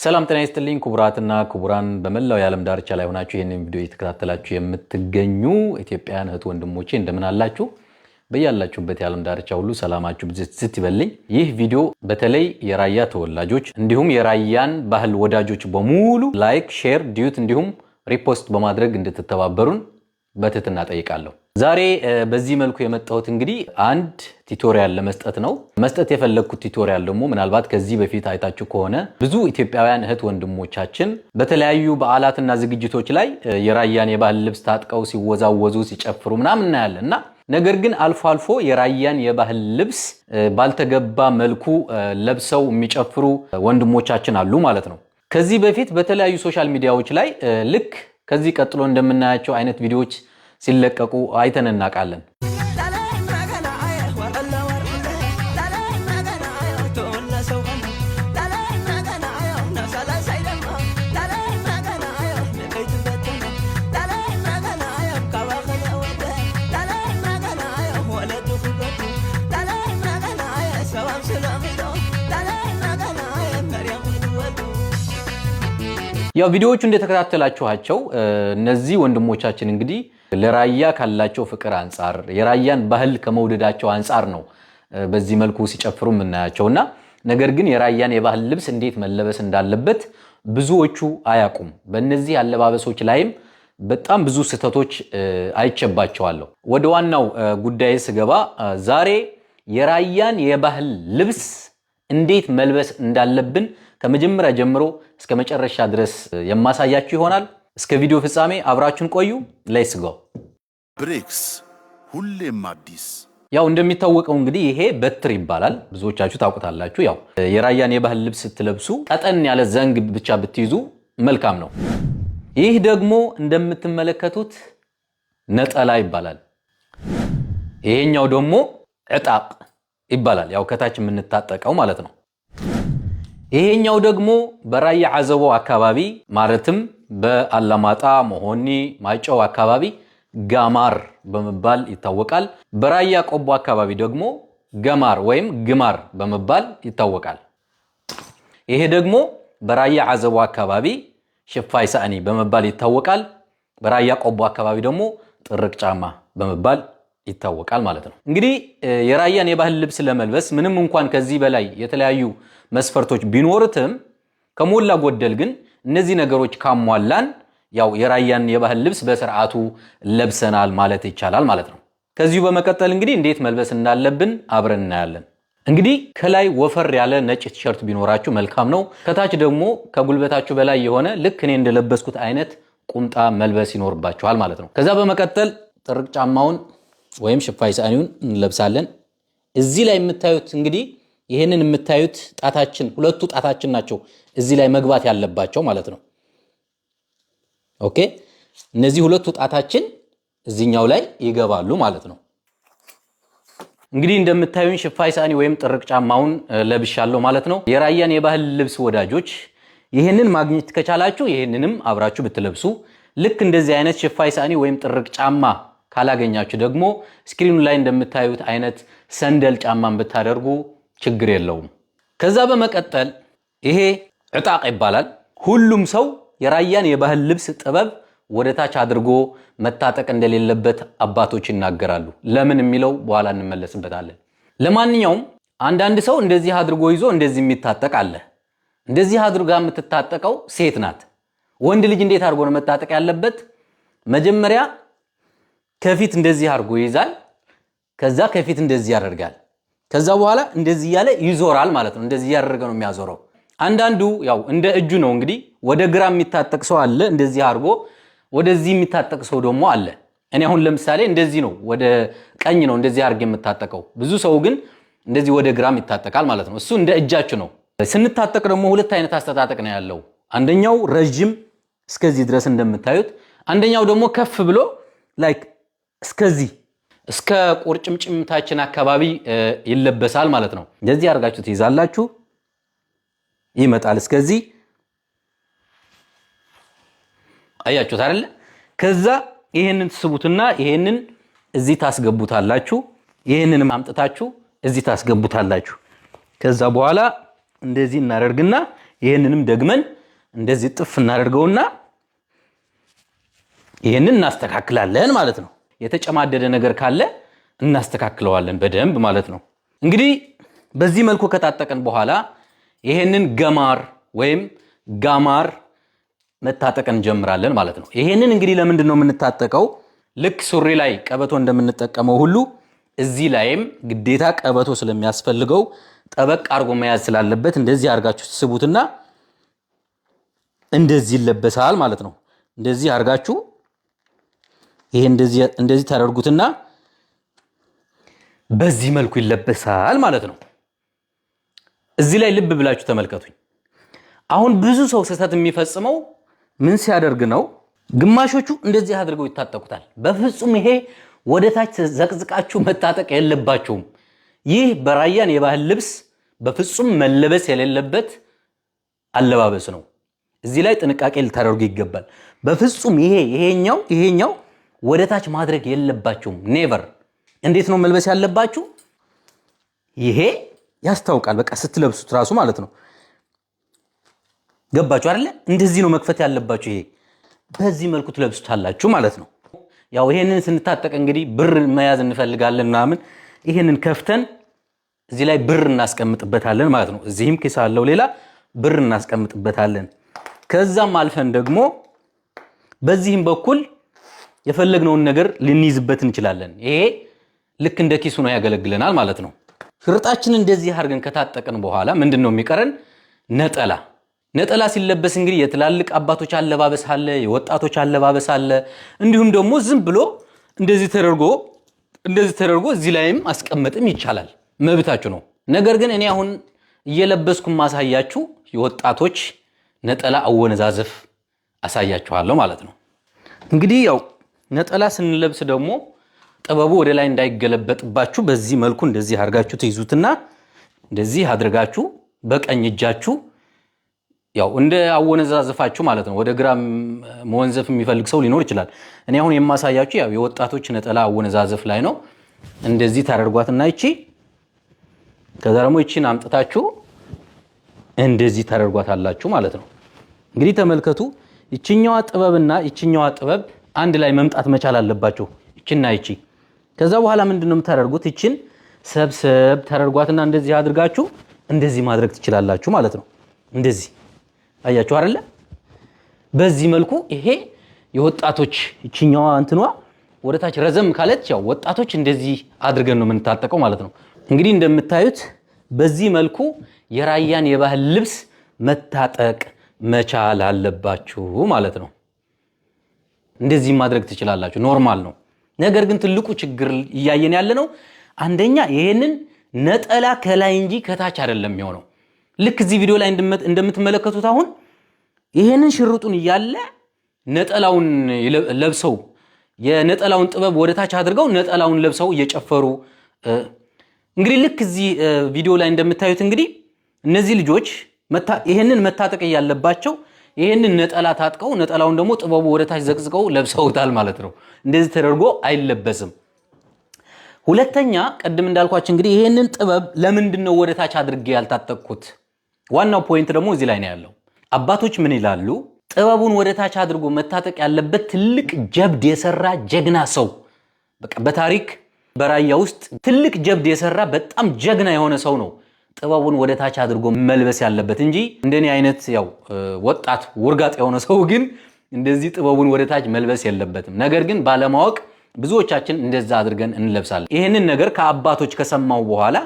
ሰላም ጤና ይስጥልኝ ክቡራትና ክቡራን በመላው የዓለም ዳርቻ ላይ ሆናችሁ ይሄንን ቪዲዮ እየተከታተላችሁ የምትገኙ ኢትዮጵያውያን እህት ወንድሞቼ እንደምን አላችሁ? በያላችሁበት የዓለም ዳርቻ ሁሉ ሰላማችሁ ብዝት ይበልኝ። ይህ ቪዲዮ በተለይ የራያ ተወላጆች እንዲሁም የራያን ባህል ወዳጆች በሙሉ ላይክ፣ ሼር፣ ዲዩት እንዲሁም ሪፖስት በማድረግ እንድትተባበሩን በትህትና ጠይቃለሁ። ዛሬ በዚህ መልኩ የመጣሁት እንግዲህ አንድ ቲዩቶሪያል ለመስጠት ነው። መስጠት የፈለኩት ቲዩቶሪያል ደግሞ ምናልባት ከዚህ በፊት አይታችሁ ከሆነ ብዙ ኢትዮጵያውያን እህት ወንድሞቻችን በተለያዩ በዓላትና ዝግጅቶች ላይ የራያን የባህል ልብስ ታጥቀው ሲወዛወዙ ሲጨፍሩ ምናምን እናያለንና ነገር ግን አልፎ አልፎ የራያን የባህል ልብስ ባልተገባ መልኩ ለብሰው የሚጨፍሩ ወንድሞቻችን አሉ ማለት ነው። ከዚህ በፊት በተለያዩ ሶሻል ሚዲያዎች ላይ ልክ ከዚህ ቀጥሎ እንደምናያቸው አይነት ቪዲዮዎች ሲለቀቁ አይተን እናቃለን። ያው ቪዲዮዎቹ እንደተከታተላችኋቸው እነዚህ ወንድሞቻችን እንግዲህ ለራያ ካላቸው ፍቅር አንፃር የራያን ባህል ከመውደዳቸው አንፃር ነው በዚህ መልኩ ሲጨፍሩ እናያቸውና ነገር ግን የራያን የባህል ልብስ እንዴት መለበስ እንዳለበት ብዙዎቹ አያቁም። በእነዚህ አለባበሶች ላይም በጣም ብዙ ስህተቶች አይቸባቸዋለሁ። ወደ ዋናው ጉዳይ ስገባ ዛሬ የራያን የባህል ልብስ እንዴት መልበስ እንዳለብን ከመጀመሪያ ጀምሮ እስከ መጨረሻ ድረስ የማሳያችሁ ይሆናል። እስከ ቪዲዮ ፍጻሜ አብራችሁን ቆዩ። ሌትስ ጎ። ብሬክስ ሁሌም አዲስ። ያው እንደሚታወቀው እንግዲህ ይሄ በትር ይባላል። ብዙዎቻችሁ ታውቁታላችሁ። ያው የራያን የባህል ልብስ ስትለብሱ ቀጠን ያለ ዘንግ ብቻ ብትይዙ መልካም ነው። ይህ ደግሞ እንደምትመለከቱት ነጠላ ይባላል። ይሄኛው ደግሞ ዕጣቅ ይባላል። ያው ከታች የምንታጠቀው ማለት ነው። ይሄኛው ደግሞ በራያ አዘቦ አካባቢ ማለትም በአላማጣ መሆኒ ማይጨው አካባቢ ጋማር በመባል ይታወቃል። በራያ ቆቦ አካባቢ ደግሞ ገማር ወይም ግማር በመባል ይታወቃል። ይሄ ደግሞ በራያ አዘቦ አካባቢ ሽፋይ ሳኒ በመባል ይታወቃል። በራያ ቆቦ አካባቢ ደግሞ ጥርቅ ጫማ በመባል ይታወቃል ማለት ነው። እንግዲህ የራያን የባህል ልብስ ለመልበስ ምንም እንኳን ከዚህ በላይ የተለያዩ መስፈርቶች ቢኖርትም ከሞላ ጎደል ግን እነዚህ ነገሮች ካሟላን ያው የራያን የባህል ልብስ በስርዓቱ ለብሰናል ማለት ይቻላል ማለት ነው። ከዚሁ በመቀጠል እንግዲህ እንዴት መልበስ እንዳለብን አብረን እናያለን። እንግዲህ ከላይ ወፈር ያለ ነጭ ቲሸርት ቢኖራችሁ መልካም ነው። ከታች ደግሞ ከጉልበታችሁ በላይ የሆነ ልክ እኔ እንደለበስኩት አይነት ቁምጣ መልበስ ይኖርባችኋል ማለት ነው። ከዛ በመቀጠል ጥርቅ ጫማውን ወይም ሽፋይ ሳኒውን እንለብሳለን። እዚህ ላይ የምታዩት እንግዲህ ይሄንን የምታዩት ጣታችን ሁለቱ ጣታችን ናቸው እዚህ ላይ መግባት ያለባቸው ማለት ነው። ኦኬ እነዚህ ሁለቱ ጣታችን እዚህኛው ላይ ይገባሉ ማለት ነው። እንግዲህ እንደምታዩን ሽፋይ ሳኒ ወይም ጥርቅ ጫማውን ለብሻለሁ ማለት ነው። የራያን የባህል ልብስ ወዳጆች ይሄንን ማግኘት ከቻላችሁ ይሄንንም አብራችሁ ብትለብሱ፣ ልክ እንደዚህ አይነት ሽፋይ ሳኒ ወይም ጥርቅ ጫማ ካላገኛችሁ ደግሞ ስክሪኑ ላይ እንደምታዩት አይነት ሰንደል ጫማን ብታደርጉ ችግር የለውም። ከዛ በመቀጠል ይሄ ዕጣቅ ይባላል። ሁሉም ሰው የራያን የባህል ልብስ ጥበብ ወደታች አድርጎ መታጠቅ እንደሌለበት አባቶች ይናገራሉ። ለምን የሚለው በኋላ እንመለስበታለን። ለማንኛውም አንዳንድ ሰው እንደዚህ አድርጎ ይዞ እንደዚህ የሚታጠቅ አለ። እንደዚህ አድርጋ የምትታጠቀው ሴት ናት። ወንድ ልጅ እንዴት አድርጎ ነው መታጠቅ ያለበት? መጀመሪያ ከፊት እንደዚህ አድርጎ ይይዛል። ከዛ ከፊት እንደዚህ ያደርጋል። ከዛ በኋላ እንደዚህ ያለ ይዞራል ማለት ነው። እንደዚህ ያደረገ ነው የሚያዞረው። አንዳንዱ ያው እንደ እጁ ነው እንግዲህ ወደ ግራ የሚታጠቅ ሰው አለ፣ እንደዚህ አድርጎ ወደዚህ የሚታጠቅ ሰው ደግሞ አለ። እኔ አሁን ለምሳሌ እንደዚህ ነው፣ ወደ ቀኝ ነው እንደዚህ አድርጌ የምታጠቀው። ብዙ ሰው ግን እንደዚህ ወደ ግራም ይታጠቃል ማለት ነው። እሱ እንደ እጃችሁ ነው። ስንታጠቅ ደግሞ ሁለት አይነት አስተጣጠቅ ነው ያለው። አንደኛው ረጅም እስከዚህ ድረስ እንደምታዩት፣ አንደኛው ደግሞ ከፍ ብሎ ላይክ እስከዚህ እስከ ቁርጭምጭምታችን አካባቢ ይለበሳል ማለት ነው። እንደዚህ አድርጋችሁ ትይዛላችሁ፣ ይመጣል እስከዚህ። አያችሁት አይደል? ከዛ ይሄንን ትስቡትና ይሄንን እዚህ ታስገቡታላችሁ፣ ይሄንንም አምጥታችሁ እዚህ ታስገቡታላችሁ። ከዛ በኋላ እንደዚህ እናደርግና ይሄንንም ደግመን እንደዚህ ጥፍ እናደርገውና ይሄንን እናስተካክላለን ማለት ነው። የተጨማደደ ነገር ካለ እናስተካክለዋለን በደንብ ማለት ነው። እንግዲህ በዚህ መልኩ ከታጠቀን በኋላ ይሄንን ገማር ወይም ጋማር መታጠቅን እንጀምራለን ማለት ነው። ይሄንን እንግዲህ ለምንድን ነው የምንታጠቀው? ልክ ሱሪ ላይ ቀበቶ እንደምንጠቀመው ሁሉ እዚህ ላይም ግዴታ ቀበቶ ስለሚያስፈልገው ጠበቅ አርጎ መያዝ ስላለበት እንደዚህ አርጋችሁ ትስቡትና እንደዚህ ይለበሳል ማለት ነው። እንደዚህ አርጋችሁ ይሄ እንደዚህ ታደርጉትና በዚህ መልኩ ይለበሳል ማለት ነው። እዚህ ላይ ልብ ብላችሁ ተመልከቱኝ። አሁን ብዙ ሰው ስህተት የሚፈጽመው ምን ሲያደርግ ነው? ግማሾቹ እንደዚህ አድርገው ይታጠቁታል። በፍጹም ይሄ ወደታች ዘቅዝቃችሁ መታጠቅ የለባችሁም። ይህ በራያን የባህል ልብስ በፍጹም መለበስ የሌለበት አለባበስ ነው። እዚህ ላይ ጥንቃቄ ልታደርጉ ይገባል። በፍጹም ይሄኛው ወደታች ማድረግ የለባችሁም። ኔቨር። እንዴት ነው መልበስ ያለባችሁ? ይሄ ያስታውቃል። በቃ ስትለብሱት ራሱ ማለት ነው። ገባችሁ አይደለ? እንደዚህ ነው መክፈት ያለባችሁ። ይሄ በዚህ መልኩ ትለብሱታላችሁ ማለት ነው። ያው ይሄንን ስንታጠቅ እንግዲህ ብር መያዝ እንፈልጋለን ምናምን፣ ይሄንን ከፍተን እዚህ ላይ ብር እናስቀምጥበታለን ማለት ነው። እዚህም ኪስ አለው ሌላ ብር እናስቀምጥበታለን። ከዛም አልፈን ደግሞ በዚህም በኩል የፈለግነውን ነገር ልንይዝበት እንችላለን። ይሄ ልክ እንደ ኪሱ ነው ያገለግለናል ማለት ነው። ሽርጣችንን እንደዚህ አድርገን ከታጠቅን በኋላ ምንድነው የሚቀረን? ነጠላ ሲለበስ እንግዲህ የትላልቅ አባቶች አለባበስ አለ፣ የወጣቶች አለባበስ አለ። እንዲሁም ደግሞ ዝም ብሎ እንደዚህ ተደርጎ እዚህ ላይም አስቀመጥም ይቻላል፣ መብታችሁ ነው። ነገር ግን እኔ አሁን እየለበስኩ ማሳያችሁ የወጣቶች ነጠላ አወነዛዘፍ አሳያችኋለሁ ማለት ነው። እንግዲህ ያው ነጠላ ስንለብስ ደግሞ ጥበቡ ወደ ላይ እንዳይገለበጥባችሁ በዚህ መልኩ እንደዚህ አድርጋችሁ ትይዙትና እንደዚህ አድርጋችሁ በቀኝ እጃችሁ ያው እንደ አወነዛዘፋችሁ ማለት ነው። ወደ ግራ መወንዘፍ የሚፈልግ ሰው ሊኖር ይችላል። እኔ አሁን የማሳያችሁ ያው የወጣቶች ነጠላ አወነዛዘፍ ላይ ነው። እንደዚህ ታደርጓትና ከዛ ደግሞ ይቺን አምጥታችሁ እንደዚህ ታደርጓታላችሁ ማለት ነው። እንግዲህ ተመልከቱ። ይቺኛዋ ጥበብና ይቺኛዋ ጥበብ አንድ ላይ መምጣት መቻል አለባችሁ። ይቺና ይቺ። ከዛ በኋላ ምንድነው የምታደርጉት? ይቺን ሰብሰብ ታደርጓትና እንደዚህ አድርጋችሁ እንደዚህ ማድረግ ትችላላችሁ ማለት ነው። እንደዚህ አያችሁ አይደለ? በዚህ መልኩ ይሄ የወጣቶች ይቺኛዋ እንትኗ ወደታች ረዘም ካለች ያው ወጣቶች እንደዚህ አድርገን ነው የምንታጠቀው ማለት ነው። እንግዲህ እንደምታዩት በዚህ መልኩ የራያን የባህል ልብስ መታጠቅ መቻል አለባችሁ ማለት ነው። እንደዚህ ማድረግ ትችላላችሁ፣ ኖርማል ነው። ነገር ግን ትልቁ ችግር እያየን ያለ ነው። አንደኛ ይሄንን ነጠላ ከላይ እንጂ ከታች አይደለም የሚሆነው። ልክ እዚህ ቪዲዮ ላይ እንደምትመለከቱት አሁን ይሄንን ሽርጡን እያለ ነጠላውን ለብሰው የነጠላውን ጥበብ ወደታች አድርገው ነጠላውን ለብሰው እየጨፈሩ እንግዲህ ልክ እዚህ ቪዲዮ ላይ እንደምታዩት እንግዲህ እነዚህ ልጆች ይሄንን መታጠቅ ያለባቸው ይሄንን ነጠላ ታጥቀው ነጠላውን ደግሞ ጥበቡ ወደታች ዘቅዝቀው ለብሰውታል ማለት ነው። እንደዚህ ተደርጎ አይለበስም። ሁለተኛ ቀድም እንዳልኳችሁ እንግዲህ ይሄንን ጥበብ ለምንድነው ወደታች አድርጌ ያልታጠቅኩት? ዋናው ፖይንት ደግሞ እዚህ ላይ ነው ያለው። አባቶች ምን ይላሉ? ጥበቡን ወደታች አድርጎ መታጠቅ ያለበት ትልቅ ጀብድ የሰራ ጀግና ሰው፣ በቃ በታሪክ በራያ ውስጥ ትልቅ ጀብድ የሰራ በጣም ጀግና የሆነ ሰው ነው ጥበቡን ወደታች አድርጎ መልበስ ያለበት እንጂ እንደኔ አይነት ያው ወጣት ውርጋጥ የሆነ ሰው ግን እንደዚህ ጥበቡን ወደታች መልበስ የለበትም። ነገር ግን ባለማወቅ ብዙዎቻችን እንደዛ አድርገን እንለብሳለን። ይሄንን ነገር ከአባቶች ከሰማው በኋላ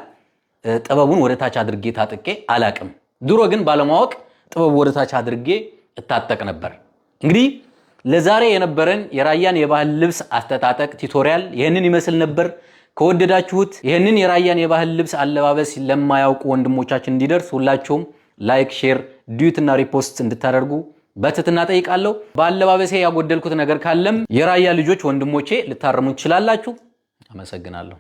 ጥበቡን ወደታች አድርጌ ታጥቄ አላቅም። ድሮ ግን ባለማወቅ ጥበቡ ወደታች አድርጌ እታጠቅ ነበር። እንግዲህ ለዛሬ የነበረን የራያን የባህል ልብስ አስተጣጠቅ ቱቶሪያል ይሄንን ይመስል ነበር። ከወደዳችሁት ይሄንን የራያን የባህል ልብስ አለባበስ ለማያውቁ ወንድሞቻችን እንዲደርስ ሁላችሁም ላይክ፣ ሼር፣ ዲዩት እና ሪፖስት እንድታደርጉ በትህትና ጠይቃለሁ። በአለባበሴ ያጎደልኩት ነገር ካለም የራያ ልጆች ወንድሞቼ ልታረሙ ትችላላችሁ። አመሰግናለሁ።